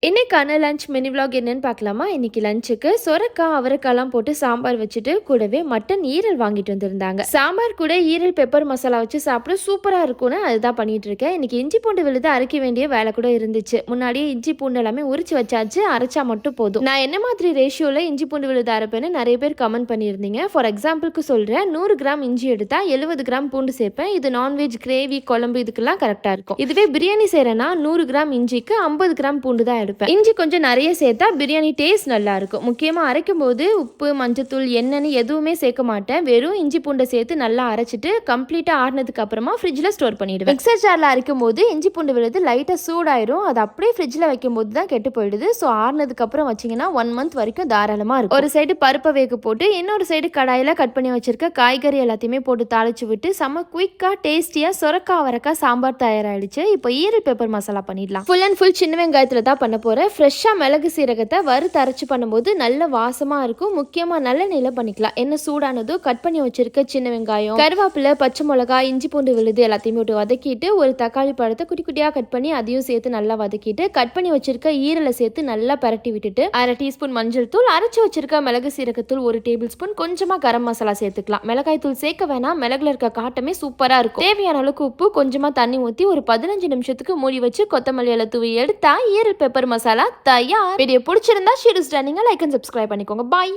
இன்னைக்கான lunch menu vlog என்னன்னு பார்க்கலாமா? இன்னைக்கு லஞ்சுக்கு சொரக்காய் அவரைக்காய்லாம் போட்டு சாம்பார் வச்சுட்டு கூடவே மட்டன் ஈரல் வாங்கிட்டு வந்திருந்தாங்க. சாம்பார் கூட ஈரல் பெப்பர் மசாலா வச்சு சாப்பிட சூப்பரா இருக்கும்னு அதுதான் பண்ணிட்டு இருக்கேன். இன்னைக்கு இஞ்சி பூண்டு விழுது அரைக்க வேண்டிய வேலை கூட இருந்துச்சு. முன்னாடியே இஞ்சி பூண்டு எல்லாமே உரிச்சு வச்சாச்சு, அரைச்சா மட்டும் போதும். நான் என்ன மாதிரி ரேஷியோல இஞ்சி பூண்டு விழுது அரைப்பேன்னு நிறைய பேர் கமெண்ட் பண்ணியிருந்தீங்க. ஃபார் எக்ஸாம்பிளுக்கு சொல்றேன், 100 கிராம் இஞ்சி எடுத்தா 70 கிராம் பூண்டு சேர்ப்பேன். இது நான்வெஜ் கிரேவி குழம்பு இதுக்கெல்லாம் கரெக்டா இருக்கும். இதுவே பிரியாணி செய்யறேன்னா 100 கிராம் இஞ்சிக்கு 50 கிராம் பூண்டு தான் எடுப்பேன். இஞ்சி கொஞ்சம் நிறைய சேர்த்தா பிரியாணி டேஸ்ட் நல்லா இருக்கும். முக்கியமா அரைக்கும் போது உப்பு மஞ்சத்தூள் எண்ணெய் எதுவுமே சேர்க்க மாட்டேன். வெறும் இஞ்சி பூண்டை சேர்த்து நல்லா அரைச்சிட்டு கம்ப்ளீட்டா ஆறினதுக்கு அப்புறமா ஃப்ரிட்ஜ்ல ஸ்டோர் பண்ணிடுவேன். மிக்சர் ஜார்ல அரைக்கும் போது இஞ்சி பூண்டு விழுது லைட்டா சூடாயிரும். அது அப்படியே ஃப்ரிட்ஜ்ல வைக்கும் போது தான் கெட்டு போயிடுது. ஸோ ஆறினதுக்கு அப்புறம் வச்சீங்கன்னா 1 மந்த் வரைக்கும் தாராளமா இருக்கும். ஒரு சைடு பருப்பை வேக போட்டு இன்னொரு சைடு கடாயில கட் பண்ணி வச்சிருக்க காய்கறி எல்லாத்தையுமே போட்டு தாளிச்சு விட்டு செம்ம குயிக்கா டேஸ்டியா சொரக்காய் அவரைக்காய் சாம்பார் தயாராயிடுச்சு. இப்போ ஈரல் பெப்பர் மசாலா பண்ணிடலாம். ஃபுல் அண்ட் ஃபுல் சின்ன வெங்காயத்துல தான் பண்ண போகிறேன். ஃப்ரெஷ்ஷாக மிளகு சீரகத்தை வறுத்து அரைச்சி பண்ணும்போது நல்ல வாசமாக இருக்கும். முக்கியமாக நல்லெண்ணெயில் பண்ணிக்கலாம். எண்ணெய் சூடானதும் கட் பண்ணி வச்சிருக்க சின்ன வெங்காயம், கருவேப்பிலை, பச்சை மிளகாய், இஞ்சி பூண்டு விழுது எல்லாத்தையுமே விட்டு வதக்கிட்டு ஒரு தக்காளி பழத்தை குட்டி குட்டியாக கட் பண்ணி அதையும் சேர்த்து நல்லா வதக்கிட்டு கட் பண்ணி வச்சிருக்க ஈரலை சேர்த்து நல்லா பரட்டி விட்டுட்டு 1/2 டீஸ்பூன் மஞ்சள் தூள், அரைச்சி வச்சிருக்க மிளகு சீரகத்தூள் 1 டேபிள் ஸ்பூன், கொஞ்சமாக கரம் மசாலா சேர்த்துக்கலாம். மிளகாய் தூள் சேர்க்க வேணாம், மிளகுல இருக்க காட்டமே சூப்பராக இருக்கும். தேவையான அளவுக்கு உப்பு, கொஞ்சமாக தண்ணி ஊற்றி ஒரு 15 நிமிஷத்துக்கு மூடி வச்சு கொத்தமல்லி இலை தூவி எடுத்தா ஈரல் பெப்பர் மசாலா தயார். வீடியோ பிடிச்சிருந்தா ஷேர், நீங்க லைக் அண்ட் சப்ஸ்கிரைப் பண்ணிக்கோங்க. பாய்.